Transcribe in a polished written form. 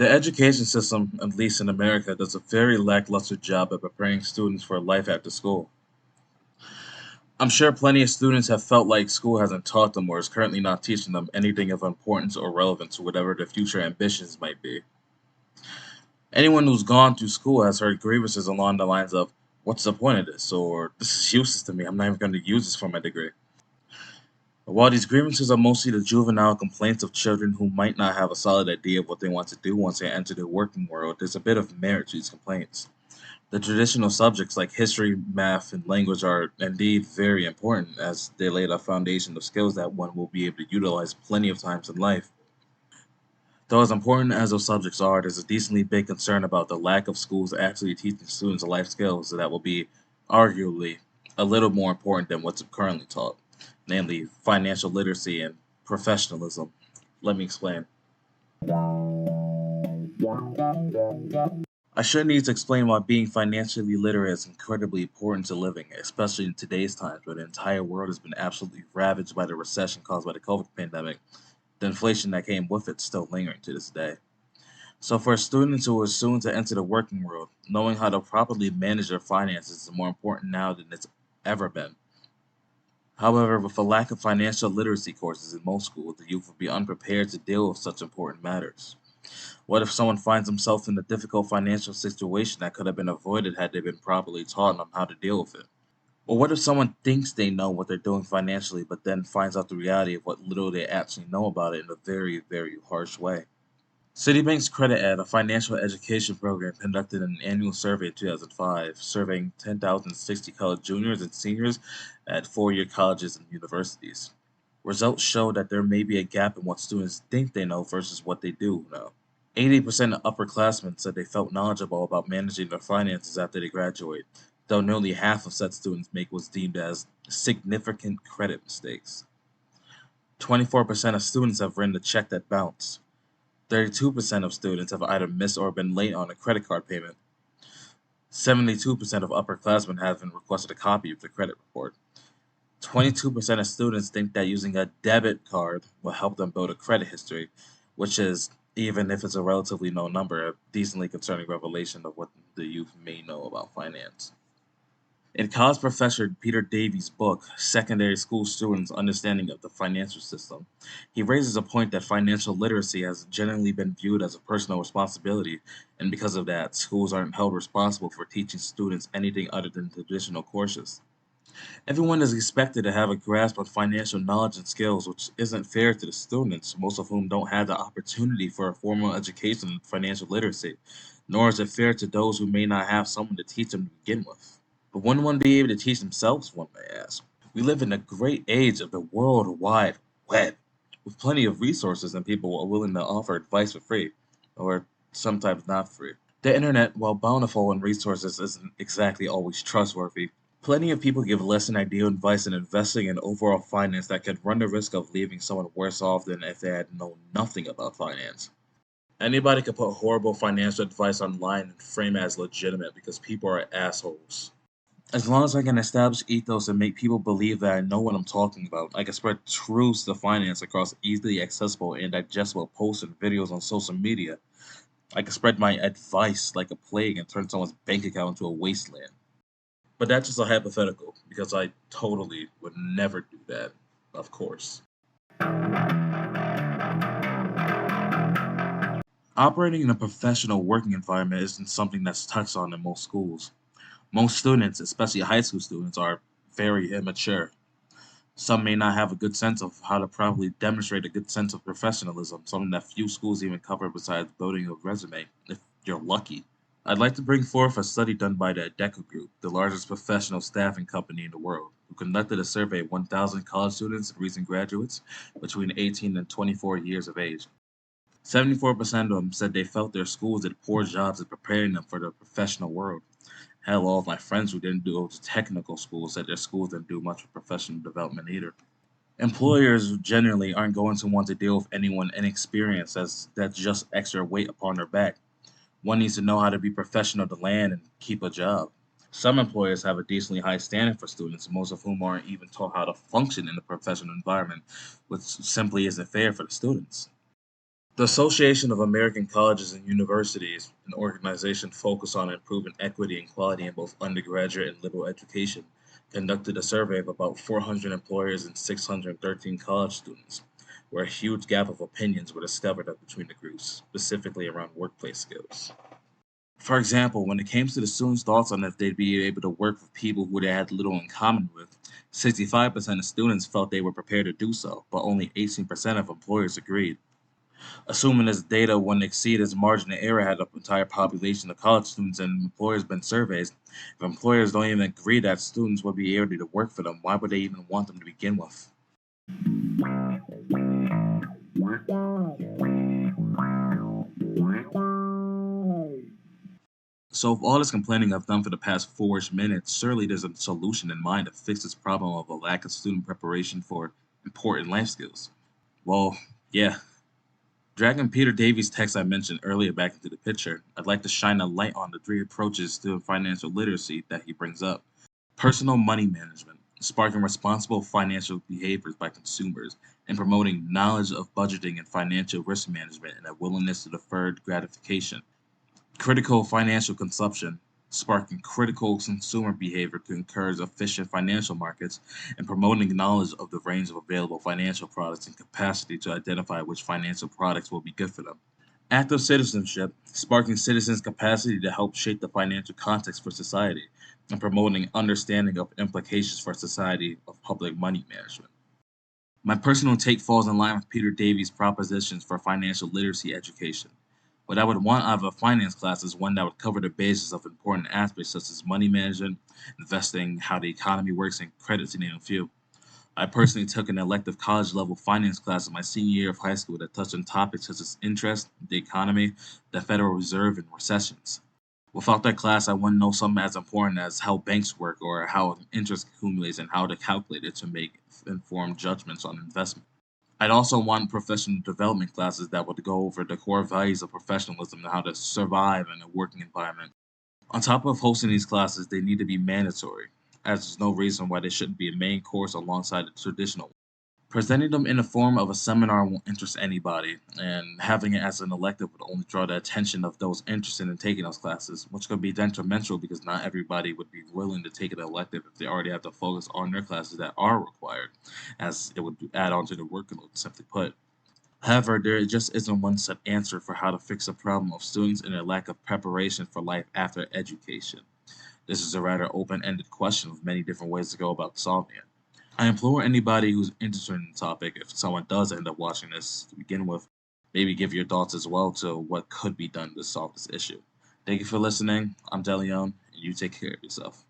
The education system, at least in America, does a very lackluster job at preparing students for life after school. I'm sure plenty of students have felt like school hasn't taught them or is currently not teaching them anything of importance or relevance to whatever their future ambitions might be. Anyone who's gone through school has heard grievances along the lines of, "What's the point of this?" or "This is useless to me, I'm not even going to use this for my degree." But while these grievances are mostly the juvenile complaints of children who might not have a solid idea of what they want to do once they enter the working world, there's a bit of merit to these complaints. The traditional subjects like history, math, and language are indeed very important as they lay the foundation of skills that one will be able to utilize plenty of times in life. Though as important as those subjects are, there's a decently big concern about the lack of schools actually teaching students life skills that will be arguably a little more important than what's currently taught, namely financial literacy and professionalism. Let me explain. I shouldn't need to explain why being financially literate is incredibly important to living, especially in today's times where the entire world has been absolutely ravaged by the recession caused by the COVID pandemic. The inflation that came with it still lingering to this day. So for students who are soon to enter the working world, knowing how to properly manage their finances is more important now than it's ever been. However, with a lack of financial literacy courses in most schools, the youth will be unprepared to deal with such important matters. What if someone finds himself in a difficult financial situation that could have been avoided had they been properly taught on how to deal with it? Or what if someone thinks they know what they're doing financially, but then finds out the reality of what little they actually know about it in a very, very harsh way? Citibank's Credit Ad, a financial education program, conducted an annual survey in 2005, surveying 10,060 college juniors and seniors at four-year colleges and universities. Results show that there may be a gap in what students think they know versus what they do know. 80% of upperclassmen said they felt knowledgeable about managing their finances after they graduate, though nearly half of such students make what's deemed as significant credit mistakes. 24% of students have written a check that bounced. 32% of students have either missed or been late on a credit card payment. 72% of upperclassmen haven't requested a copy of the credit report. 22% of students think that using a debit card will help them build a credit history, which is, even if it's a relatively low number, a decently concerning revelation of what the youth may know about finance. In college professor Peter Davies' book, Secondary School Students' Understanding of the Financial System, he raises a point that financial literacy has generally been viewed as a personal responsibility, and because of that, schools aren't held responsible for teaching students anything other than traditional courses. Everyone is expected to have a grasp of financial knowledge and skills, which isn't fair to the students, most of whom don't have the opportunity for a formal education in financial literacy, nor is it fair to those who may not have someone to teach them to begin with. But wouldn't one be able to teach themselves, one may ask? We live in a great age of the World Wide Web, with plenty of resources and people are willing to offer advice for free, or sometimes not free. The internet, while bountiful in resources, isn't exactly always trustworthy. Plenty of people give less than ideal advice in investing in overall finance that could run the risk of leaving someone worse off than if they had known nothing about finance. Anybody can put horrible financial advice online and frame it as legitimate because people are assholes. As long as I can establish ethos and make people believe that I know what I'm talking about, I can spread truths to finance across easily accessible and digestible posts and videos on social media. I can spread my advice like a plague and turn someone's bank account into a wasteland. But that's just a hypothetical, because I totally would never do that, of course. Operating in a professional working environment isn't something that's touched on in most schools. Most students, especially high school students, are very immature. Some may not have a good sense of how to properly demonstrate a good sense of professionalism, something that few schools even cover besides building a resume, if you're lucky. I'd like to bring forth a study done by the Adecco Group, the largest professional staffing company in the world, who conducted a survey of 1,000 college students and recent graduates between 18 and 24 years of age. 74% of them said they felt their schools did poor jobs at preparing them for the professional world. Hell, all of my friends who didn't go to technical schools said their schools didn't do much for professional development either. Employers generally aren't going to want to deal with anyone inexperienced as that's just extra weight upon their back. One needs to know how to be professional to land and keep a job. Some employers have a decently high standard for students, most of whom aren't even taught how to function in a professional environment, which simply isn't fair for the students. The Association of American Colleges and Universities, an organization focused on improving equity and quality in both undergraduate and liberal education, conducted a survey of about 400 employers and 613 college students, where a huge gap of opinions were discovered between the groups, specifically around workplace skills. For example, when it came to the students' thoughts on if they'd be able to work with people who they had little in common with, 65% of students felt they were prepared to do so, but only 18% of employers agreed. Assuming this data wouldn't exceed its margin of error had the entire population of college students and employers been surveyed, if employers don't even agree that students would be able to work for them, why would they even want them to begin with? So, if all this complaining I've done for the past 4-ish minutes, surely there's a solution in mind to fix this problem of a lack of student preparation for important life skills. Well, yeah. Dragging Peter Davies' text I mentioned earlier back into the picture, I'd like to shine a light on the three approaches to financial literacy that he brings up. Personal money management, sparking responsible financial behaviors by consumers, and promoting knowledge of budgeting and financial risk management and a willingness to deferred gratification. Critical financial consumption, sparking critical consumer behavior to encourage efficient financial markets, and promoting knowledge of the range of available financial products and capacity to identify which financial products will be good for them. Active citizenship, sparking citizens' capacity to help shape the financial context for society, and promoting understanding of implications for society of public money management. My personal take falls in line with Peter Davies' propositions for financial literacy education. What I would want out of a finance class is one that would cover the basis of important aspects such as money management, investing, how the economy works, and credit, to name a few. I personally took an elective college level finance class in my senior year of high school that touched on topics such as interest, the economy, the Federal Reserve, and recessions. Without that class, I wouldn't know something as important as how banks work or how interest accumulates and how to calculate it to make informed judgments on investment. I'd also want professional development classes that would go over the core values of professionalism and how to survive in a working environment. On top of hosting these classes, they need to be mandatory, as there's no reason why they shouldn't be a main course alongside the traditional one. Presenting them in the form of a seminar won't interest anybody, and having it as an elective would only draw the attention of those interested in taking those classes, which could be detrimental because not everybody would be willing to take an elective if they already have to focus on their classes that are required, as it would add on to the workload, simply put. However, there just isn't one set answer for how to fix the problem of students and their lack of preparation for life after education. This is a rather open ended question with many different ways to go about solving it. I implore anybody who's interested in the topic, if someone does end up watching this to begin with, maybe give your thoughts as well to what could be done to solve this issue. Thank you for listening. I'm DeLeon, and you take care of yourself.